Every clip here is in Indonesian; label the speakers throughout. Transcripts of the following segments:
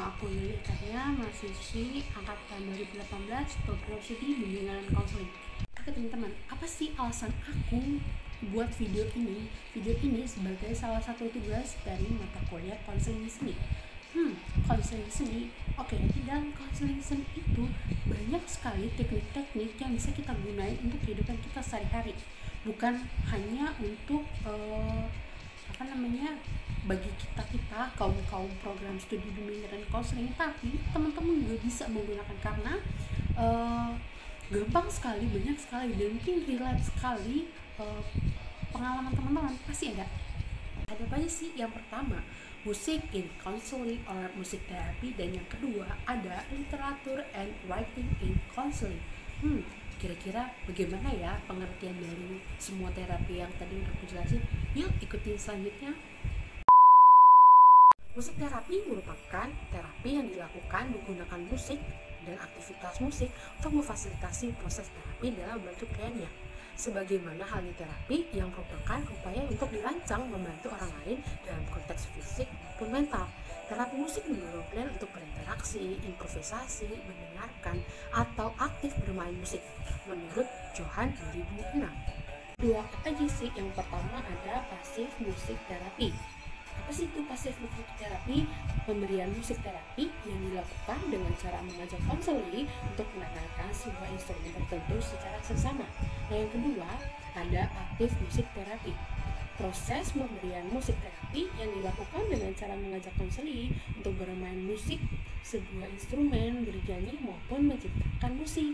Speaker 1: Nama aku Lili Karya, mahasiswi angkatan 2018, program studi bimbingan dan konseling. Oke teman-teman, apa sih alasan aku buat video ini? Video ini sebagai salah satu tugas dari mata kuliah konseling seni. Konseling seni. Oke, di dalam konseling seni itu banyak sekali teknik-teknik yang bisa kita gunain untuk kehidupan kita sehari-hari. Bukan hanya untuk bagi kita kaum program studi bimbingan dan konseling, tapi teman-teman juga bisa menggunakan karena gampang sekali, banyak sekali, dan mungkin relate sekali. Pengalaman teman-teman pasti ada apa aja sih? Yang pertama, musik in counseling or music therapy, dan yang kedua ada literatur and writing in counseling. Kira-kira bagaimana ya pengertian dari semua terapi yang tadi udah aku jelasin? Yuk ikutin selanjutnya. Musik terapi merupakan terapi yang dilakukan menggunakan musik dan aktivitas musik untuk memfasilitasi proses terapi dalam membantu kliennya. Sebagaimana halnya terapi yang merupakan upaya untuk dirancang membantu orang lain dalam konteks fisik maupun mental. Terapi musik mendorong klien untuk berinteraksi, improvisasi, mendengarkan, atau aktif bermain musik, menurut Johan 2006. Dua apa aja sih? Yang pertama ada pasif musik terapi. Apa sih itu pasif musik terapi? Pemberian musik terapi yang dilakukan dengan cara mengajak konseli untuk mendengarkan sebuah instrumen tertentu secara seksama. Nah, yang kedua ada aktif musik terapi. Proses pemberian musik terapi yang dilakukan dengan cara mengajak konseli untuk bermain musik sebuah instrumen, bernyanyi maupun menciptakan musik.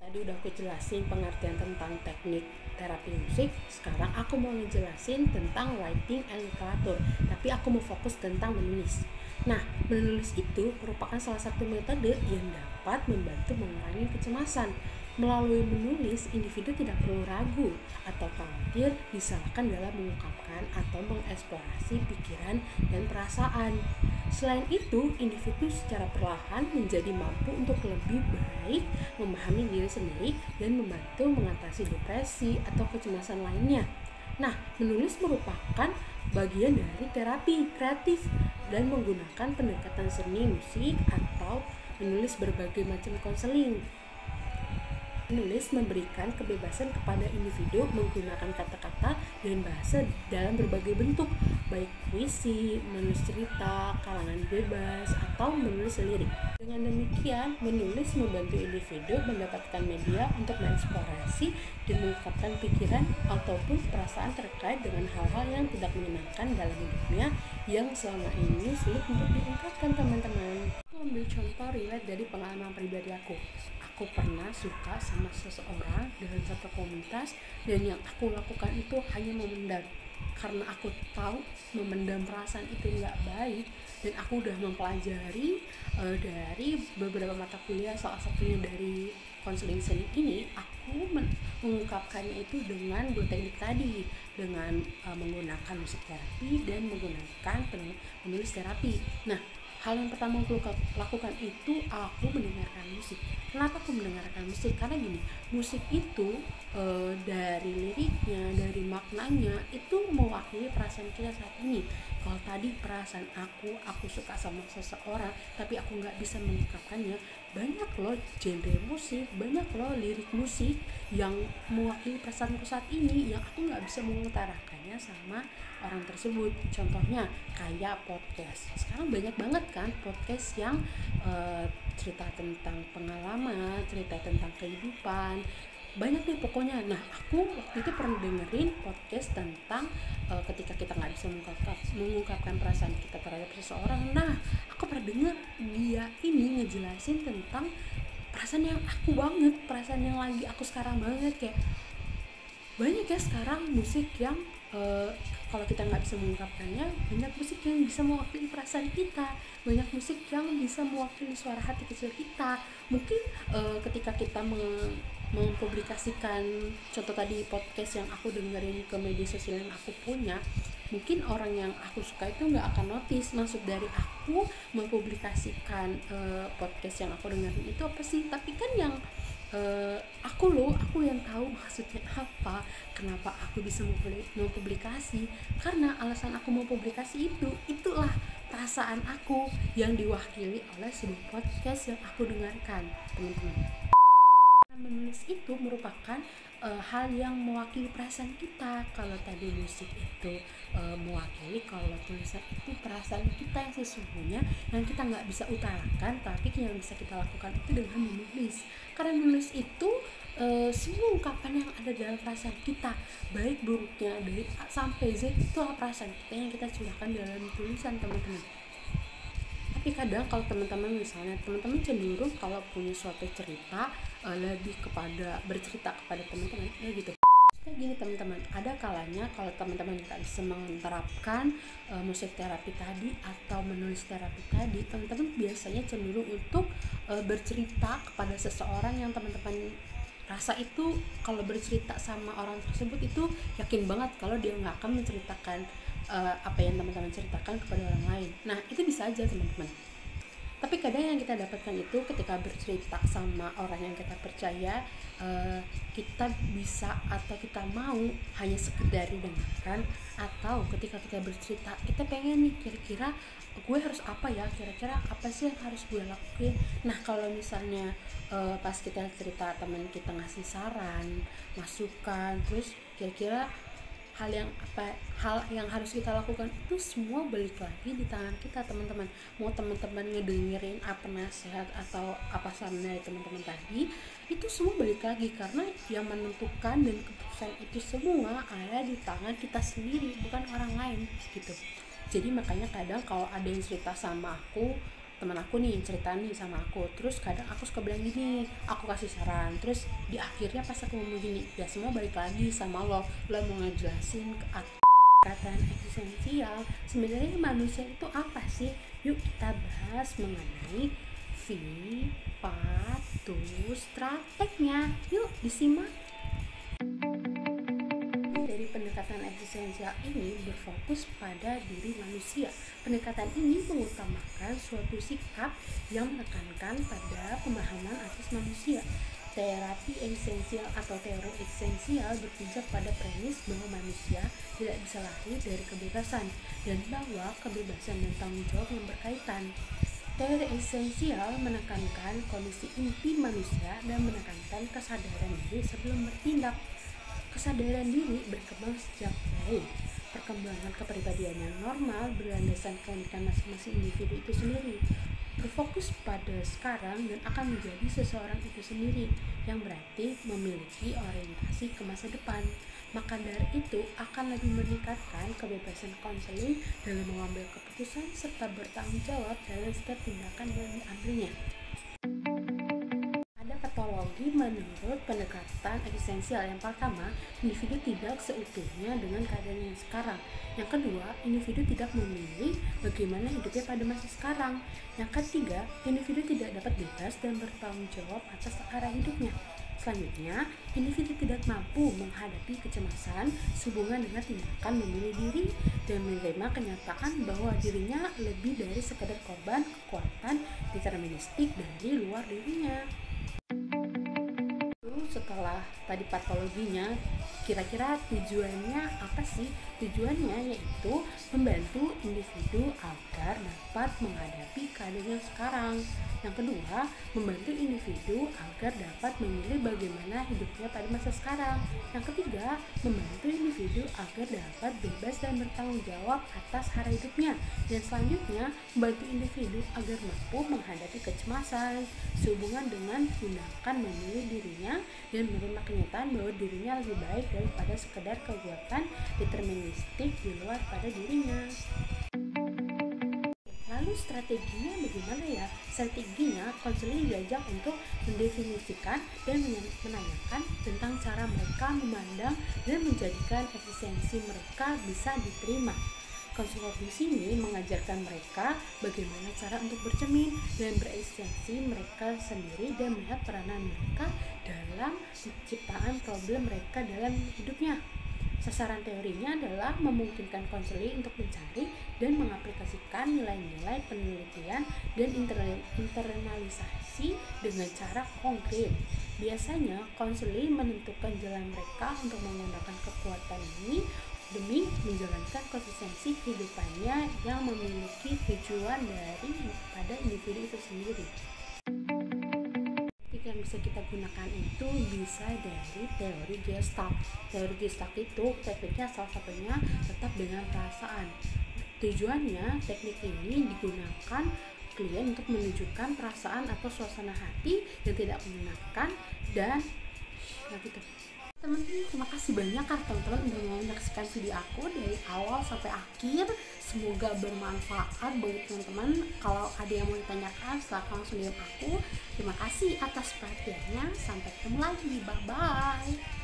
Speaker 1: Tadi udah aku jelasin pengertian tentang teknik terapi musik. Sekarang aku mau ngejelasin tentang writing and literature, tapi aku mau fokus tentang menulis. Nah, menulis itu merupakan salah satu metode yang dapat membantu mengurangi kecemasan. Melalui menulis, individu tidak perlu ragu atau khawatir disalahkan dalam mengungkapkan atau mengeksplorasi pikiran dan perasaan. Selain itu, individu secara perlahan menjadi mampu untuk lebih baik memahami diri sendiri dan membantu mengatasi depresi atau kecemasan lainnya. Nah, menulis merupakan bagian dari terapi kreatif dan menggunakan pendekatan seni musik atau menulis berbagai macam konseling. Menulis memberikan kebebasan kepada individu menggunakan kata-kata dan bahasa dalam berbagai bentuk, baik puisi, menulis cerita, karangan bebas, atau menulis lirik. Dengan demikian, menulis membantu individu mendapatkan media untuk mengeksplorasi dan mengungkapkan pikiran ataupun perasaan terkait dengan hal-hal yang tidak menyenangkan dalam hidupnya yang selama ini sulit untuk diungkapkan, teman-teman. Aku ambil contoh relate dari pengalaman pribadi aku. Aku pernah suka sama seseorang dalam satu komunitas, dan yang aku lakukan itu hanya memendam. Karena aku tahu memendam perasaan itu nggak baik, dan aku udah mempelajari dari beberapa mata kuliah, salah satunya dari konseling seni ini, aku mengungkapkannya itu dengan dua teknik tadi, dengan menggunakan musik terapi dan menggunakan penulis terapi. Nah, hal yang pertama aku lakukan itu aku mendengarkan musik. Kenapa aku mendengarkan musik? Karena gini, musik itu dari liriknya, dari maknanya itu mewakili perasaan kita saat ini. Kalau tadi perasaan aku suka sama seseorang tapi aku nggak bisa mengungkapkannya, banyak loh genre musik, banyak loh lirik musik yang mewakili perasaanku saat ini yang aku nggak bisa mengutarakannya sama orang tersebut. Contohnya kayak podcast. Sekarang banyak banget kan podcast yang cerita tentang pengalaman, cerita tentang kehidupan, banyak nih pokoknya. Nah, aku waktu itu pernah dengerin podcast tentang ketika kita nggak bisa mengungkapkan perasaan kita terhadap seseorang. Nah, aku pernah dengar dia ini ngejelasin tentang perasaan yang aku banget, perasaan yang lagi aku sekarang banget. Kayak banyak ya sekarang musik yang kalau kita nggak bisa mengungkapkannya, banyak musik yang bisa mewakili perasaan kita, banyak musik yang bisa mewakili suara hati kecil kita. Mungkin ketika kita mempublikasikan contoh tadi podcast yang aku dengerin ke media sosial yang aku punya, mungkin orang yang aku suka itu nggak akan notice maksud dari aku mempublikasikan podcast yang aku dengerin itu apa sih. Tapi kan yang aku yang tahu maksudnya apa, kenapa aku bisa mau publikasi, karena alasan aku mau publikasi itulah perasaan aku yang diwakili oleh sebuah podcast yang aku dengarkan, teman-teman. Menulis itu merupakan hal yang mewakili perasaan kita. Kalau tadi musik itu mewakili, kalau tulisan itu perasaan kita yang sesungguhnya yang kita nggak bisa utarakan, tapi yang bisa kita lakukan itu dengan menulis. Karena menulis itu semua ungkapan yang ada dalam perasaan kita, baik buruknya dari A sampai Z, itulah perasaan kita yang kita curahkan dalam tulisan, teman-teman. Tapi kadang kalau teman-teman misalnya teman-teman cenderung kalau punya suatu cerita lebih kepada bercerita kepada teman-teman ya gitu. Kayak gini teman-teman, ada kalanya kalau teman-teman nggak bisa menerapkan musik terapi tadi atau menulis terapi tadi, teman-teman biasanya cenderung untuk bercerita kepada seseorang yang teman-teman rasa itu kalau bercerita sama orang tersebut itu yakin banget kalau dia nggak akan menceritakan apa yang teman-teman ceritakan kepada orang lain. Nah itu bisa aja teman-teman. Tapi kadang yang kita dapatkan itu ketika bercerita sama orang yang kita percaya, kita bisa atau kita mau hanya sekedar didengarkan, atau ketika kita bercerita kita pengen nih kira-kira gue harus apa ya, kira-kira apa sih yang harus gue lakuin. Nah kalau misalnya pas kita cerita teman kita ngasih saran, masukan, terus kira-kira hal yang harus kita lakukan itu semua balik lagi di tangan kita, teman-teman. Mau teman-teman ngedengerin apa nasihat atau apa saran dari teman-teman tadi, itu semua balik lagi karena yang menentukan dan keputusan itu semua ada di tangan kita sendiri, bukan orang lain gitu. Jadi makanya kadang kalau ada yang cerita sama aku, teman aku nih cerita nih sama aku, terus kadang aku suka bilang gini, aku kasih saran, terus di akhirnya pas aku ngomong gini, ya semua balik lagi sama lo mau ngejelasin pendekatan eksistensial. Sebenarnya manusia itu apa sih? Yuk kita bahas mengenai strategnya. Yuk disimak. Dari pendekatan eksistensial ini berfokus pada diri manusia. Pendekatan ini mengutamakan suatu sikap yang menekankan pada pemahaman atas manusia. Terapi eksistensial atau teori eksistensial berpijak pada premis bahwa manusia tidak bisa lahir dari kebebasan dan bahwa kebebasan dan tanggung jawab yang berkaitan. Teori eksistensial menekankan kondisi inti manusia dan menekankan kesadaran diri sebelum bertindak. Kesadaran diri berkembang sejak bayi. Perkembangan kepribadian yang normal berlandaskan keunikan masing-masing individu itu sendiri, berfokus pada sekarang dan akan menjadi seseorang itu sendiri, yang berarti memiliki orientasi ke masa depan. Maka dari itu akan lebih meningkatkan kebebasan konseling dalam mengambil keputusan serta bertanggung jawab dalam setiap tindakan yang diambilnya. Patologi menurut pendekatan eksistensial. Yang pertama, individu tidak seutuhnya dengan keadaan yang sekarang. Yang kedua, individu tidak memilih bagaimana hidupnya pada masa sekarang. Yang ketiga, individu tidak dapat bebas dan bertanggung jawab atas arah hidupnya. Selanjutnya, individu tidak mampu menghadapi kecemasan sehubungan dengan tindakan memilih diri dan menerima kenyataan bahwa dirinya lebih dari sekadar korban kekuatan deterministik dari luar dirinya. Setelah tadi patologinya, kira-kira tujuannya apa sih? Tujuannya yaitu membantu individu agar dapat menghadapi keadaan yang sekarang. Yang kedua, membantu individu agar dapat memilih bagaimana hidupnya pada masa sekarang. Yang ketiga, membantu individu agar dapat bebas dan bertanggung jawab atas arah hidupnya. Dan selanjutnya, membantu individu agar mampu menghadapi kecemasan sehubungan dengan tindakan memilih dirinya dan menerima kenyataan bahwa dirinya lebih baik daripada sekedar kekuatan deterministik di luar pada dirinya. Lalu strateginya bagaimana ya? Strateginya, konseling diajak untuk mendefinisikan dan menanyakan tentang cara mereka memandang dan menjadikan eksistensi mereka bisa diterima. Konselor di sini mengajarkan mereka bagaimana cara untuk bercermin dan bereksistensi mereka sendiri dan melihat peranan mereka dalam penciptaan problem mereka dalam hidupnya. Sasaran teorinya adalah memungkinkan konseling untuk mencari dan mengaplikasikan nilai-nilai penelitian dan internalisasi dengan cara konkret. Biasanya konseling menentukan jalan mereka untuk menggunakan kekuatan ini demi menjalankan konsistensi kehidupannya yang memiliki tujuan pada individu itu sendiri. Teknik yang bisa kita gunakan itu bisa dari teori Gestalt. Teori Gestalt itu tekniknya salah satunya tetap dengan perasaan. Tujuannya teknik ini digunakan klien untuk menunjukkan perasaan atau suasana hati yang tidak menyenangkan dan gitu. Teman-teman, terima kasih banyak teman-teman udah mau menyaksikan video aku dari awal sampai akhir. Semoga bermanfaat bagi teman-teman. Kalau ada yang mau ditanyakan, silahkan langsung DM aku. Terima kasih atas perhatiannya. Sampai ketemu lagi. Bye-bye.